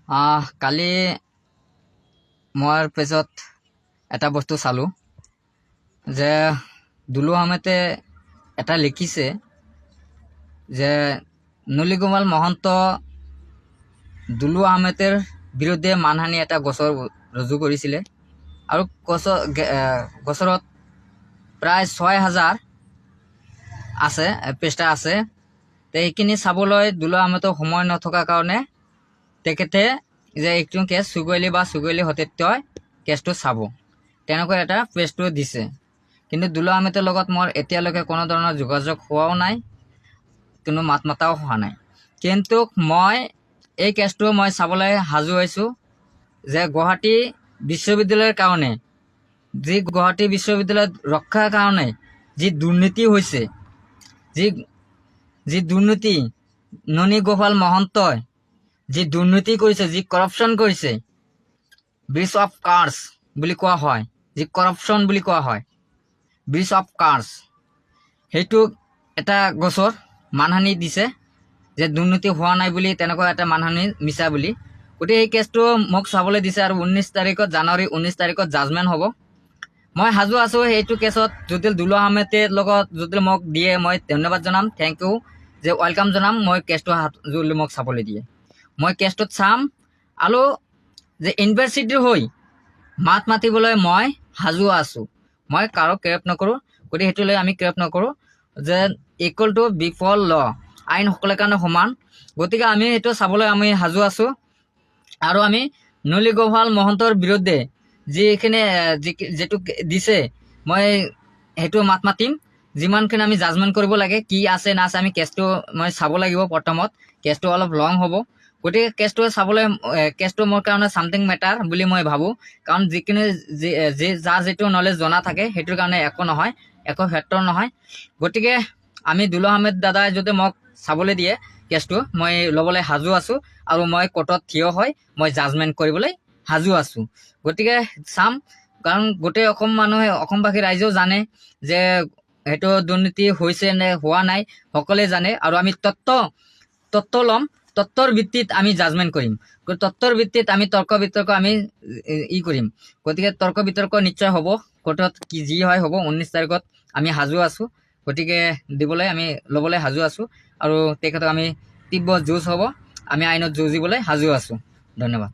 কালি মই পেজত এটা বস্তু চালোঁ যে দুলু আহমেদে এটা লিখিছে যে নলিগোপাল মহন্ত দুলু আহমেদের বিৰুদ্ধে মানহানি এটা গোচৰ ৰুজু কৰিছিলে আৰু গোচৰত প্ৰায় ৬,০০০ আছে পৃষ্ঠা আছে। সেইখিনি চাবলৈ দুলু আহমেদৰ সময় নথকাৰ কাৰণে তেখেতে যে এইটো কেছ চুগুৱেলি বা চুগুৱেলি সতীৰ্থই কেছটো চাব তেনেকৈ এটা পেজটো দিছে। কিন্তু দুলু আহমেদৰ লগত মোৰ এতিয়ালৈকে কোনো ধৰণৰ যোগাযোগ হোৱাও নাই, কোনো মাত মাতাও হোৱা নাই। কিন্তু মই এই কেছটো মই চাবলৈ সাজু হৈছোঁ যে গুৱাহাটী বিশ্ববিদ্যালয়ৰ কাৰণে যি গুৱাহাটী বিশ্ববিদ্যালয়ত ৰক্ষাৰ কাৰণে যি দুৰ্নীতি হৈছে, যি দুৰ্নীতি নলিগোপাল মহন্তই যি দুৰ্নীতি কৰিছে, যি কৰাপশ্যন কৰিছে, ব্ৰিজ অফ কাৰ্ছ বুলি কোৱা হয়, যি কৰাপশ্যন বুলি কোৱা হয়, ব্ৰিজ অফ কাৰ্ছ, সেইটো এটা গোচৰ মানহানি দিছে যে দুৰ্নীতি হোৱা নাই বুলি, তেনেকুৱা এটা মানহানি মিছা বুলি। গতিকে এই কেছটো মোক চাবলৈ দিছে আৰু 19 তাৰিখত, জানুৱাৰী 19 তাৰিখত জাজমেণ্ট হ'ব। মই সাজু আছোঁ সেইটো কেছত। যদি দুলু আহমেদের লগত যদি মোক দিয়ে মই ধন্যবাদ জনাম, থেংক ইউ, যে ৱেলকাম জনাম। মই কেছটো যদি মোক চাবলৈ দিয়ে মই কেছটোত চাম আৰু যে ইউনিভাৰ্চিটিৰ হৈ মাত মাতিবলৈ মই সাজু আছোঁ। মই কাৰো ক্ৰেপ নকৰোঁ, গতিকে সেইটো লৈ আমি ক্ৰেপ নকৰোঁ যে ইকুৱেল টু বিফৰ ল, আইন সকলোৰে কাৰণে সমান। গতিকে আমি সেইটো চাবলৈ আমি সাজু আছোঁ আৰু আমি নলিগোপাল মহন্তৰ বিৰুদ্ধে যিখিনি যিটো দিছে মই সেইটো মাত মাতিম। যিমানখিনি আমি জাজমেণ্ট কৰিব লাগে, কি আছে না আছে, আমি কেছটো মই চাব লাগিব। প্ৰথমত কেছটো অলপ লং হ'ব, গতিকে কেছটো চাবলৈ কেছটো মোৰ কাৰণে ছামথিং মেটাৰ বুলি মই ভাবোঁ। কাৰণ যিখিনি যাৰ যিটো নলেজ জনা থাকে সেইটোৰ কাৰণে একো নহয়, একো ফেক্টৰ নহয়। গতিকে আমি দুলু আহমেদ দাদাই যদি মোক চাবলৈ দিয়ে কেছটো মই ল'বলৈ সাজু আছোঁ আৰু মই কোৰ্টত থিয় হৈ মই জাজমেণ্ট কৰিবলৈ সাজু আছোঁ। গতিকে চাম, কাৰণ গোটেই অসম মানুহে, অসমবাসী ৰাইজেও জানে যে সেইটো দুৰ্নীতি হৈছে নে হোৱা নাই, সকলোৱে জানে। আৰু আমি তত্ত্ব ল'ম, তত্ত্বৰ ভিত্তিত আমি জাজমেণ্ট কৰিম, তত্ত্বৰ ভিত্তিত আমি তৰ্ক বিতৰ্ক আমি কৰিম। গতিকে তৰ্ক বিতৰ্ক নিশ্চয় হ'ব, কোৰ্টত কি যি হয় হ'ব। 19 তাৰিখত আমি সাজু আছোঁ, গতিকে দিবলৈ আমি ল'বলৈ সাজু আছোঁ আৰু তেখেতক আমি তীব্ৰ যুঁজ হ'ব, আমি আইনত যুঁজিবলৈ সাজু আছোঁ। ধন্যবাদ।